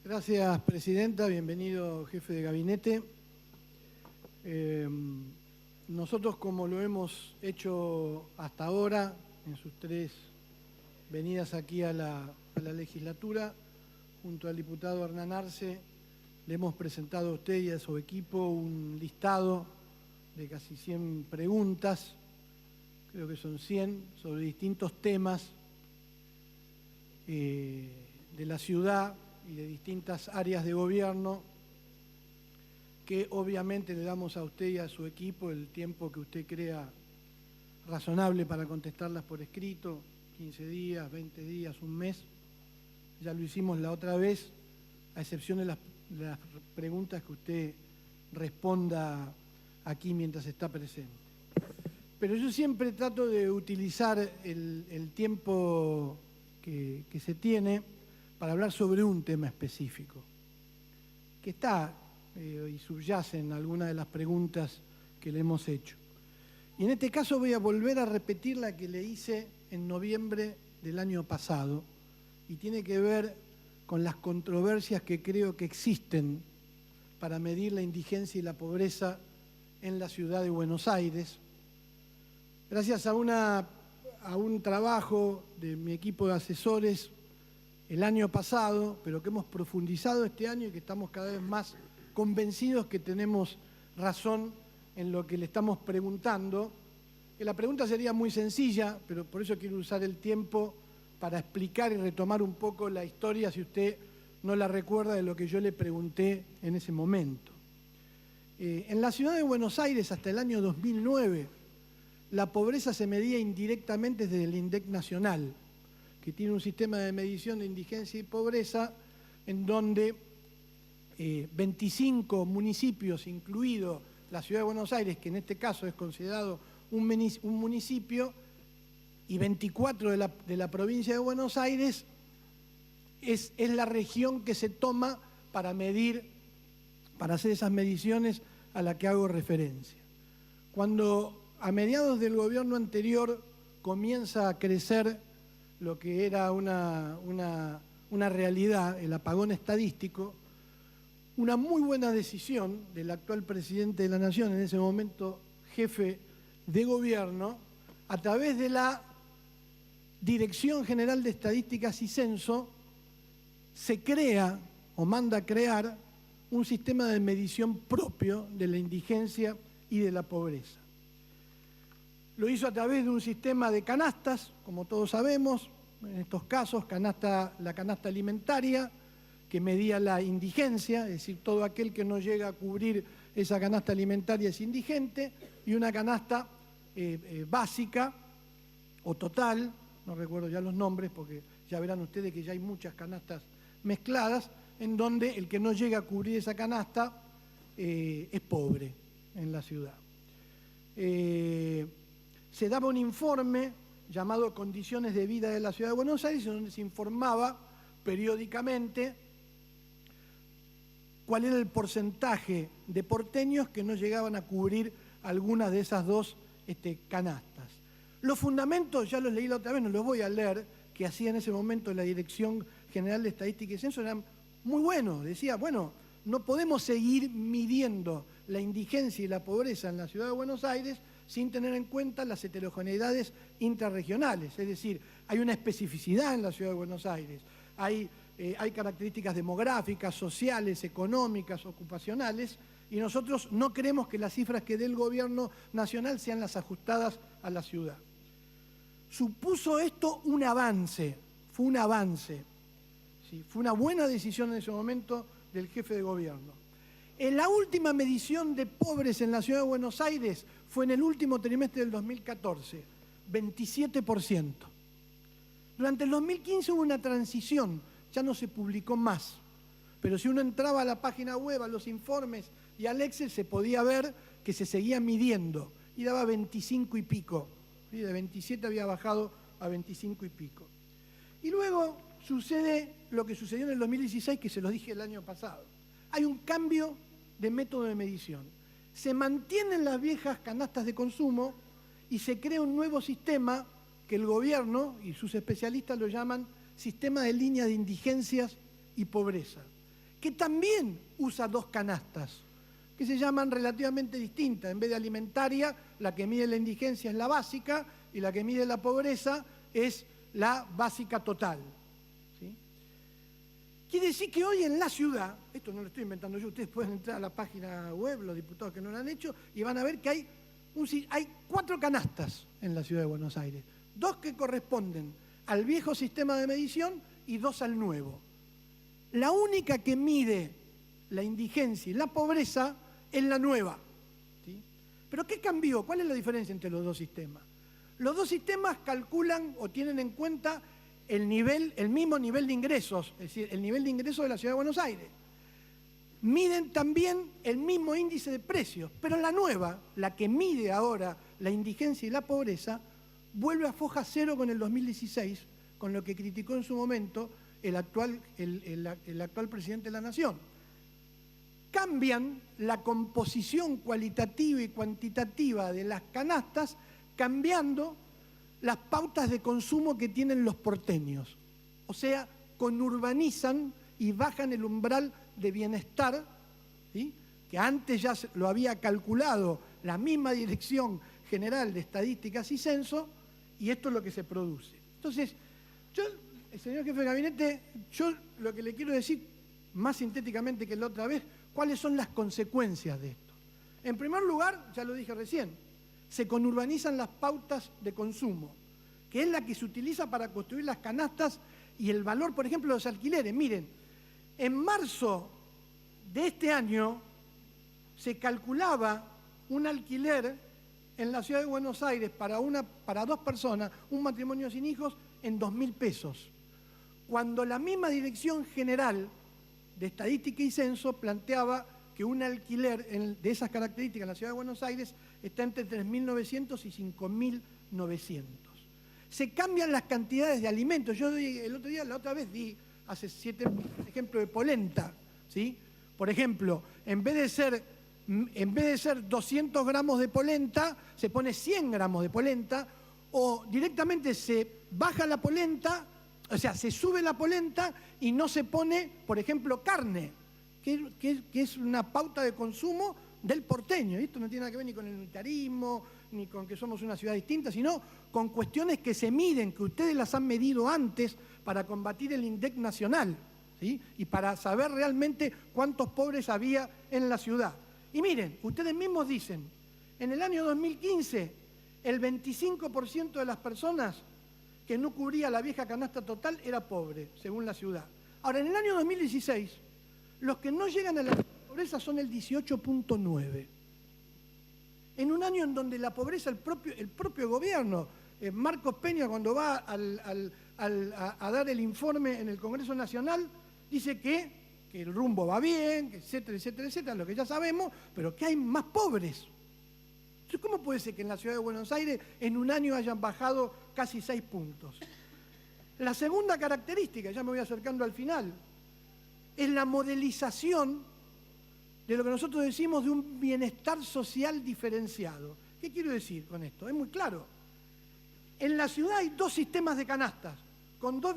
Gracias, presidenta. Bienvenido, jefe de gabinete. Nosotros, como lo hemos hecho hasta ahora, en sus 3 venidas aquí a la legislatura, junto al diputado Hernán Arce, le hemos presentado a usted y a su equipo un listado de casi 100 preguntas, creo que son 100, sobre distintos temas de la ciudad y de distintas áreas de gobierno, que obviamente le damos a usted y a su equipo el tiempo que usted crea razonable para contestarlas por escrito, 15 días, 20 días, un mes. Ya lo hicimos la otra vez, a excepción de las preguntas que usted responda aquí mientras está presente. Pero yo siempre trato de utilizar el tiempo que se tiene para hablar sobre un tema específico, que está y subyace en alguna de las preguntas que le hemos hecho. Y en este caso voy a volver a repetir la que le hice en noviembre del año pasado, y tiene que ver con las controversias que creo que existen para medir la indigencia y la pobreza en la ciudad de Buenos Aires. Gracias a un trabajo de mi equipo de asesores el año pasado, pero que hemos profundizado este año y que estamos cada vez más convencidos que tenemos razón en lo que le estamos preguntando. Que la pregunta sería muy sencilla, pero por eso quiero usar el tiempo para explicar y retomar un poco la historia, si usted no la recuerda, de lo que yo le pregunté en ese momento. En la ciudad de Buenos Aires, hasta el año 2009, la pobreza se medía indirectamente desde el INDEC nacional, que tiene un sistema de medición de indigencia y pobreza en donde 25 municipios, incluido la ciudad de Buenos Aires, que en este caso es considerado un municipio, y 24 de la provincia de Buenos Aires, es la región que se toma para medir, para hacer esas mediciones a las que hago referencia. Cuando a mediados del gobierno anterior comienza a crecer lo que era una realidad, el apagón estadístico, una muy buena decisión del actual presidente de la Nación, en ese momento jefe de gobierno, a través de la Dirección General de Estadísticas y Censo, se crea o manda a crear un sistema de medición propio de la indigencia y de la pobreza. Lo hizo a través de un sistema de canastas, como todos sabemos, en estos casos la canasta alimentaria, que medía la indigencia, es decir, todo aquel que no llega a cubrir esa canasta alimentaria es indigente, y una canasta básica o total, no recuerdo ya los nombres porque ya verán ustedes que ya hay muchas canastas mezcladas, en donde el que no llega a cubrir esa canasta es pobre en la ciudad. Se daba un informe llamado Condiciones de Vida de la Ciudad de Buenos Aires, donde se informaba periódicamente cuál era el porcentaje de porteños que no llegaban a cubrir algunas de esas dos canastas. Los fundamentos, ya los leí la otra vez, no los voy a leer, que hacía en ese momento la Dirección General de Estadística y Censo, eran muy buenos. Decía, bueno, no podemos seguir midiendo la indigencia y la pobreza en la Ciudad de Buenos Aires sin tener en cuenta las heterogeneidades intrarregionales. Es decir, hay una especificidad en la Ciudad de Buenos Aires, hay características demográficas, sociales, económicas, ocupacionales, y nosotros no queremos que las cifras que dé el gobierno nacional sean las ajustadas a la ciudad. Supuso esto un avance, fue un avance, ¿sí? Fue una buena decisión en ese momento del jefe de gobierno. En la última medición de pobres en la Ciudad de Buenos Aires fue en el último trimestre del 2014, 27%. Durante el 2015 hubo una transición, ya no se publicó más, pero si uno entraba a la página web, a los informes y al Excel, se podía ver que se seguía midiendo y daba 25 y pico. ¿Sí? De 27 había bajado a 25 y pico. Y luego sucede lo que sucedió en el 2016, que se lo dije el año pasado. Hay un cambio de método de medición. Se mantienen las viejas canastas de consumo y se crea un nuevo sistema que el gobierno y sus especialistas lo llaman sistema de línea de indigencias y pobreza. que también usa dos canastas, que se llaman relativamente distintas. En vez de alimentaria, la que mide la indigencia es la básica y la que mide la pobreza es la básica total. ¿Sí? Quiere decir que hoy en la ciudad, esto no lo estoy inventando yo, ustedes pueden entrar a la página web, los diputados que no lo han hecho, y van a ver que hay 4 canastas en la ciudad de Buenos Aires. 2 que corresponden al viejo sistema de medición y 2 al nuevo. La única que mide la indigencia y la pobreza es la nueva. ¿Sí? ¿Pero qué cambió? ¿Cuál es la diferencia entre los dos sistemas? Los dos sistemas calculan o tienen en cuenta el mismo nivel de ingresos, es decir, el nivel de ingresos de la ciudad de Buenos Aires. Miden también el mismo índice de precios, pero la nueva, la que mide ahora la indigencia y la pobreza, vuelve a foja cero con el 2016, con lo que criticó en su momento el actual presidente de la Nación. Cambian la composición cualitativa y cuantitativa de las canastas, cambiando las pautas de consumo que tienen los porteños. O sea, conurbanizan y bajan el umbral de bienestar, ¿sí?, que antes ya lo había calculado la misma Dirección General de Estadísticas y Censo, y esto es lo que se produce. Entonces, señor jefe de gabinete, yo lo que le quiero decir, más sintéticamente que la otra vez, cuáles son las consecuencias de esto. En primer lugar, ya lo dije recién, se conurbanizan las pautas de consumo, que es la que se utiliza para construir las canastas y el valor, por ejemplo, de los alquileres. Miren, en marzo de este año se calculaba un alquiler en la ciudad de Buenos Aires para 2 personas, un matrimonio sin hijos, en 2.000 pesos. Cuando la misma Dirección General de Estadística y Censo planteaba que un alquiler de esas características en la ciudad de Buenos Aires está entre 3.900 y 5.900. Se cambian las cantidades de alimentos. Yo la otra vez di, hace 7 ejemplos de polenta, ¿sí? Por ejemplo, en vez de ser 200 gramos de polenta, se pone 100 gramos de polenta, o directamente se baja la polenta, o sea, se sube la polenta y no se pone, por ejemplo, carne, que es una pauta de consumo del porteño. Esto no tiene nada que ver ni con el unitarismo, ni con que somos una ciudad distinta, sino con cuestiones que se miden, que ustedes las han medido antes para combatir el INDEC nacional, ¿sí?, y para saber realmente cuántos pobres había en la ciudad. Y miren, ustedes mismos dicen, en el año 2015, el 25% de las personas que no cubría la vieja canasta total era pobre, según la ciudad. Ahora, en el año 2016, los que no llegan a la pobreza son el 18.9%. En un año en donde la pobreza, el propio gobierno, Marcos Peña, cuando va a dar el informe en el Congreso Nacional, dice que el rumbo va bien, etcétera, etcétera, etcétera, lo que ya sabemos, pero que hay más pobres. Entonces, ¿cómo puede ser que en la ciudad de Buenos Aires en un año hayan bajado casi 6 puntos? La segunda característica, ya me voy acercando al final, es la modelización de lo que nosotros decimos de un bienestar social diferenciado. ¿Qué quiero decir con esto? Es muy claro. En la ciudad hay 2 sistemas de canastas, con dos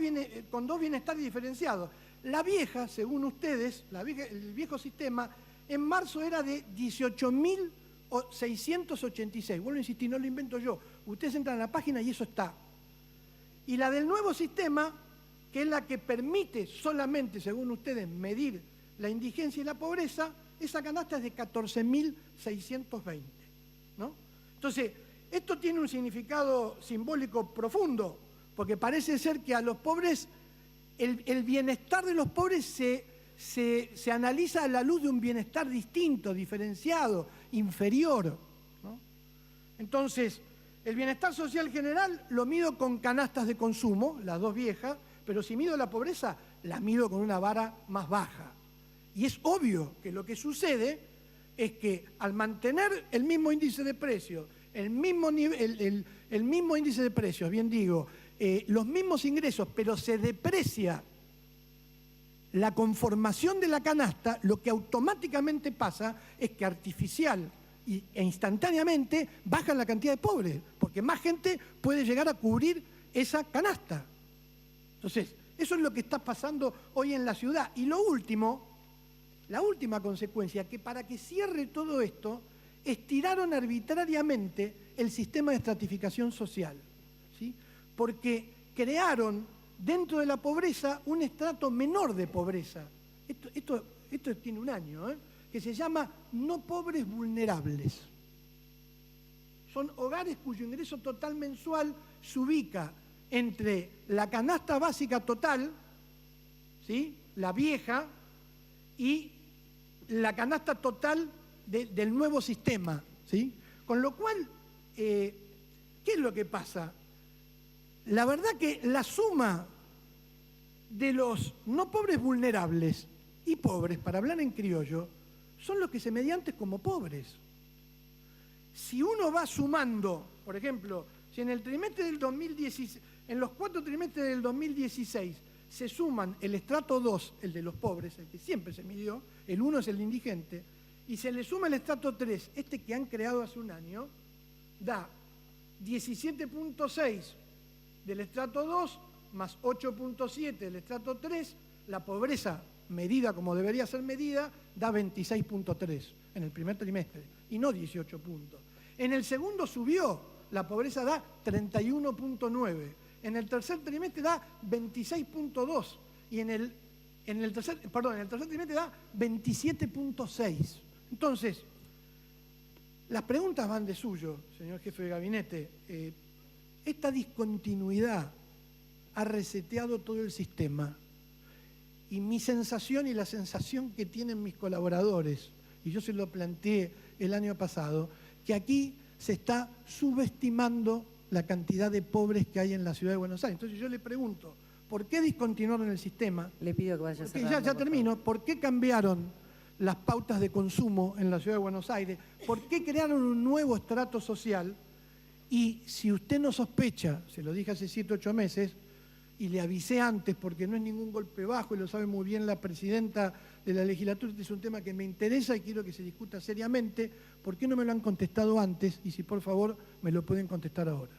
bienestares diferenciados. La vieja, según ustedes, el viejo sistema, en marzo era de 18.686. Vuelvo a insistir, no lo invento yo. Ustedes entran a la página y eso está. Y la del nuevo sistema, que es la que permite solamente, según ustedes, medir la indigencia y la pobreza, esa canasta es de 14.620, ¿no? Entonces, esto tiene un significado simbólico profundo, porque parece ser que a los pobres, el bienestar de los pobres se analiza a la luz de un bienestar distinto, diferenciado, inferior, ¿no? Entonces, el bienestar social general lo mido con canastas de consumo, las 2 viejas, pero si mido la pobreza, la mido con una vara más baja. Y es obvio que lo que sucede es que al mantener el mismo índice de precios, el mismo índice de precios, bien digo, los mismos ingresos, pero se deprecia la conformación de la canasta, lo que automáticamente pasa es que artificial e instantáneamente baja la cantidad de pobres, porque más gente puede llegar a cubrir esa canasta. Entonces, eso es lo que está pasando hoy en la ciudad. Y lo último, La última consecuencia, que para que cierre todo esto, estiraron arbitrariamente el sistema de estratificación social, ¿sí? Porque crearon dentro de la pobreza un estrato menor de pobreza. Esto tiene un año, que se llama no pobres vulnerables. Son hogares cuyo ingreso total mensual se ubica entre la canasta básica total, ¿sí?, la vieja, y la canasta total del nuevo sistema, ¿sí? Con lo cual, ¿qué es lo que pasa? La verdad que la suma de los no pobres vulnerables y pobres, para hablar en criollo, son los que se medían antes como pobres. Si uno va sumando, por ejemplo, si en el trimestre del 2016, en los 4 trimestres del 2016 se suman el estrato 2, el de los pobres, el que siempre se midió, el 1 es el indigente, y se le suma el estrato 3, este que han creado hace un año, da 17.6 del estrato 2 más 8.7 del estrato 3, la pobreza medida como debería ser medida, da 26.3 en el primer trimestre, y no 18 puntos. En el segundo subió, la pobreza da 31.9, en el tercer trimestre da 26.2, y en el tercer trimestre da 27.6. Entonces, las preguntas van de suyo, señor jefe de gabinete. Esta discontinuidad ha reseteado todo el sistema. Y mi sensación y la sensación que tienen mis colaboradores, y yo se lo planteé el año pasado, que aquí se está subestimando la cantidad de pobres que hay en la ciudad de Buenos Aires. Entonces yo le pregunto, ¿por qué discontinuaron el sistema? Le pido que vaya cerrando, ya termino. ¿Por qué cambiaron las pautas de consumo en la ciudad de Buenos Aires? ¿Por qué crearon un nuevo estrato social? Y si usted no sospecha, se lo dije hace 7 o 8 meses, y le avisé antes porque no es ningún golpe bajo y lo sabe muy bien la presidenta de la legislatura, este es un tema que me interesa y quiero que se discuta seriamente. ¿Por qué no me lo han contestado antes? Y si por favor me lo pueden contestar ahora.